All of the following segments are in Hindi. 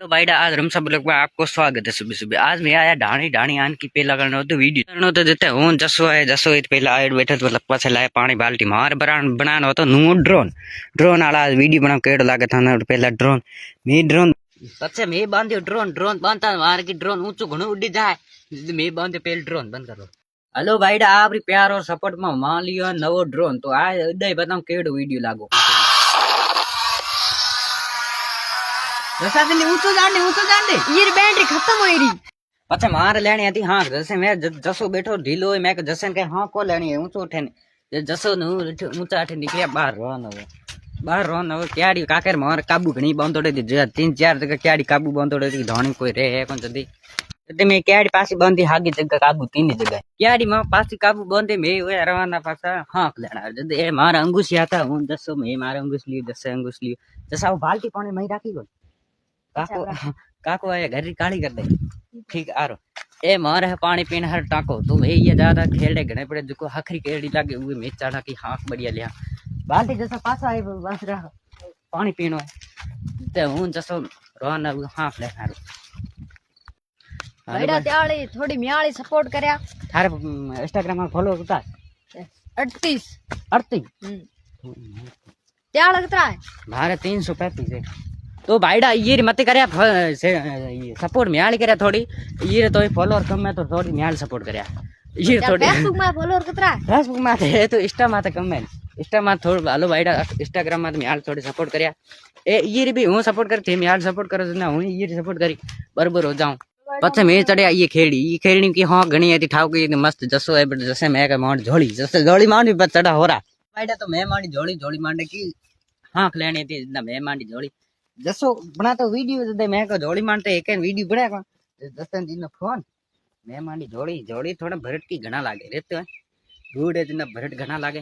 तो भाई आज हम सब लोग में आपको स्वागत है सुबह सुबह। आज मैं आया ढाणी ढाणी आन की पेला करना तो वीडियो करना तो देते हूं जसो है जसो इत पेला आए बैठे तो लपा से लाए पानी बाल्टी मार बनाना हो तो नु ड्रोन ड्रोन वाला वीडियो बना केड़ लागे था ना पहला ड्रोन मी ड्रोन पछे मैं बांध्यो ड्रोन ड्रोन बांधता मार की ड्रोन ऊंचो घणो उड़ी जाए मैं बांध्यो पहले ड्रोन बंद करो। हेलो भाई आपरी प्यार और सपोर्ट में मान लियो नवो ड्रोन तो आ उदय बताऊं केड़ो वीडियो लागो ऊंचो जांडे ये बैटरी खत्म हो रही पछे मार लेनी हती। हाँ जैसे मैं जसो बैठो ढीलो मैं जसन के हाँ को लेनी है ऊंचो उठे जसो ऊंचा उठे निकलिया बाहर रोन हो क्याड़ी काकर मार काबू घणी बांधोड़े थी 3-4 जगह क्याड़ी काबू बांधोड़े थी धोनी कोई रे है कौन जदी ते मैं क्याड़ी पासी बांधी हागी जगह काबू 3 जगह क्याड़ी में पासी काबू बांधे मैं ओए रवाना पासा हाँ लेना जद ए मारा अंगुशिया था हूं जसो मैं मारा अंगुश लियो जसे अंगुश लियो जसा बाल्टी पानी में राखी गो काको काको आया घर काली कर दे ठीक आरो ए मार है पानी पीने हर टाको तो भाई ये ज्यादा खेलने घने पड़े जो हखरी केड़ी लागे उए में चाड़ा की हाथ बढ़िया लिया बाल्टी जैसा पासा है बस रहा पानी पीनो ते हूं जसो रोन हाथ ले हारो बेटा त्याली थोड़ी म्याली सपोर्ट करया थारे इंस्टाग्राम में फॉलो करता 38 त्याल कितना है मारे 335 है तो भाईडा ये मत करे सपोर्ट म्याल करे थोड़ी ये तो फॉलोअर कम है तो थोड़ी म्याल सपोर्ट करे ये थोड़ी फेसबुक में फॉलोअर कितना है फेसबुक में है तो इंस्टा में तो कम है इंस्टा में थोड़ा हेलो भाईडा इंस्टाग्राम में म्याल थोड़ी सपोर्ट करे ए ये भी हूं सपोर्ट करती म्याल सपोर्ट करो ना हूं ये सपोर्ट करी बराबर हो जाऊं पछे मैं चढ़िया ये खेड़ी की हाँ घणी थी ठाव की मस्त जसो है बट जैसे मैं मांड झोली जैसे झोली मांडी पर चढ़ा हो रहा भाईडा तो मैं मांडी झोली मांडे की हाँ लेनी थी ना मैं मांडी झोली जसो बना तो वीडियो दे मैं को जोड़ी मानते एक वीडियो बना को जसन जी ने फोन मैं मांडी जोड़ी थोड़ा भरट की घना लागे रहते है दूर है जिना भरट घना लागे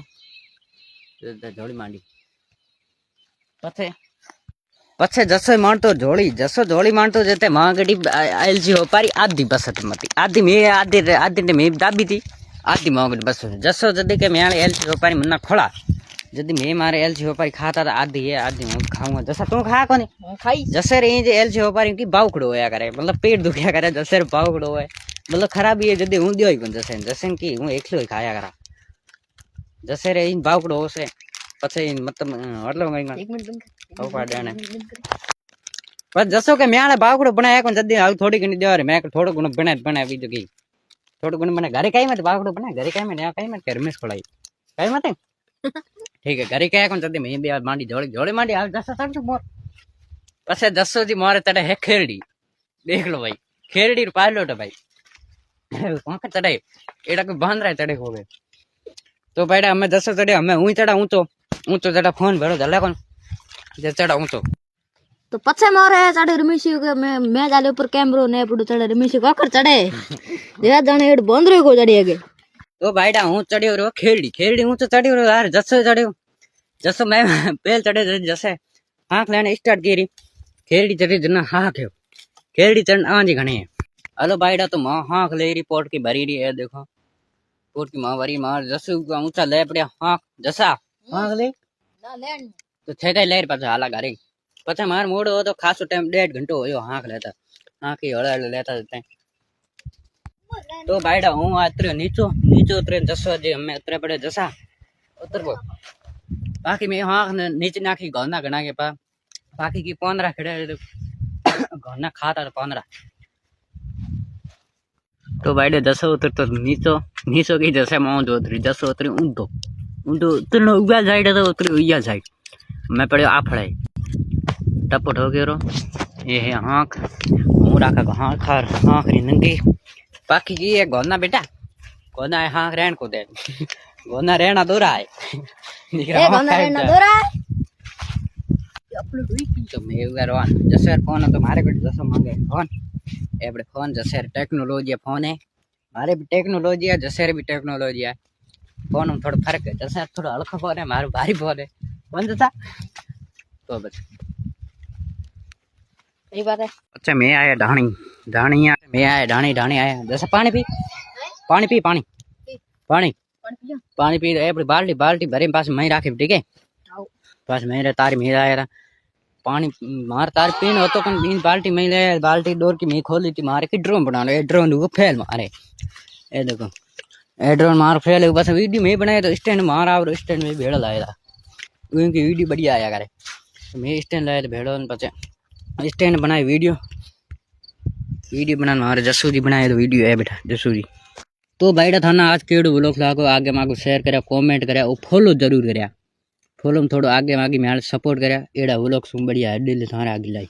तो जोड़ी मांडी पछे जसो मानतो जोड़ी मानतो जते मां गडी एलजी हो पारी आधी बस मती आधी मैं दाबी थी आधी मां गडी बस जसो जदी के मैं एलजी हो पारी मन्ना खोला जदी मैं मारे एलजी हो पारी खाता था आधी है आधी मैं खाऊंगा जैसा तू खा कोनी खाई जैसे रे जे एलजी हो पारी की बावकड़ो होया करे मतलब पेट दुखया करे जैसे बावकड़ो है मतलब खराबी है जदी हूं दियो ही जैसे की हूं एकलो ही खाया करा जैसे रे इन बावकड़ो होसे पछे मतलब એટલે કઈ એક મિનિટ બંધ કર દેને पर जसो के म्याले बावकड़ो बनाया कोन जदी आ थोड़ी घणी देवारे मैं थोड़ो गुण बना बीजो की थोड़ो गुण बना घरे काई मत बावकड़ो बना घरे काई में काई मत कर मिस खोलाई काई मत ठीक है घरे क्या कौन चलती मैं भी मांडी जोड़ी मांडी आ जसा तक मोर पछे जसो जी मोरे तड़े है खेरड़ी देख लो भाई खेरड़ी पायलट है भाई कौन का चढ़े एड़ा कोई बांध रहा है चढ़े हो गए तो भाईडा हमें जसो चढ़े हमें ऊंच चढ़ा ऊंचो चढ़ा फोन भेड़ो चले कौन जे चढ़ा ऊंचो तो पछे मोरे चढ़े रमेशी के मैं जाले ऊपर कैमरो ने पड़ो चढ़े रमेशी को आखर चढ़े जेड़ा जाने एड बंद रे को चढ़ी आगे तो भाईडा हूं चढ़ियो रो खेरड़ी हूं तो चढ़ियो रो यार जसो चढ़ियो जसो मैं पहल चढ़े जैसे हाथ लेने स्टार्ट की खेरड़ी चढ़ी जना हाथ है खेरड़ी चढ़ना जी घनी है। हेलो भाईडा तो मां हाथ ले रही पोर्ट की भरी रही है देखो पोर्ट की मां भरी मार जसो ऊंचा ले पड़िया हाथ जसा हाथ ले ना लेन तो थे गई लेर पाछा हाला घरे पछे मार मोड़ हो तो खासो टाइम 1.5 घंटो होयो हाथ लेता हाथ की हड़े लेता जते तो भाईडा हूं उतरे नीचे उतरे जसो जी हमें उतरे पड़े जसा उतर गो बाकी मैं हाँ नीचे नाखी घना घना के पा बाकी की 15 खड़े घना खाता तो 15 तो भाईडे जसो उतर तो नीचो की जैसे मां जो उतरी जसो उतरी ऊंधो उतरनो उगा साइड तो उतरी उया साइड मैं पड़े आफड़े टपट हो गयो रो ये है आंख मुरा का आंख और आंख री नंगी बाकी की है गोना बेटा गोना है हाँ रहन को दे गोना रहना दूरा है ए गोना रहना दूरा है अपलोड हुई तो मैं करो जैसे फोन है तो मारे को जैसे मांगे फोन ए बड़े फोन जैसे टेक्नोलॉजी फोन है मारे भी टेक्नोलॉजी है जैसे भी टेक्नोलॉजी है फोन में थोड़ा फर्क है जैसे थोड़ा हल्का फोन है मारो भारी फोन है कौन जैसा तो बस सही बात है। अच्छा मैं आया मैं आया ढाणी आया जैसे पानी पी ए बाल्टी भरे पास मैं राखी ठीक है पास मैं तारी मेरा आया था पानी मार तार पीन हो तो कन बीन बाल्टी में ले बाल्टी डोर की मैं खोली थी मारे की ड्रोन बना लो ये ड्रोन वो फेल मारे ये देखो ये ड्रोन मार फेल बस वीडियो में बनाया तो स्टैंड मारा और स्टैंड में भेड़ लाया था उनकी वीडियो बढ़िया आया करे तो मैं स्टैंड लाया तो भेड़ो पचे स्टैंड बनाए वीडियो बनाने मारे जसू जी बनाए तो वीडियो है बेटा जसू जी तो भाईड़ा थाना आज केड़ो ब्लॉग लागो आगे मागो शेयर करा कमेंट करा और फॉलो जरूर करा फॉलो में थोड़ा आगे मागी मैं सपोर्ट करा एड़ा ब्लॉग सुन बढ़िया है दिल थारे आगे लाई।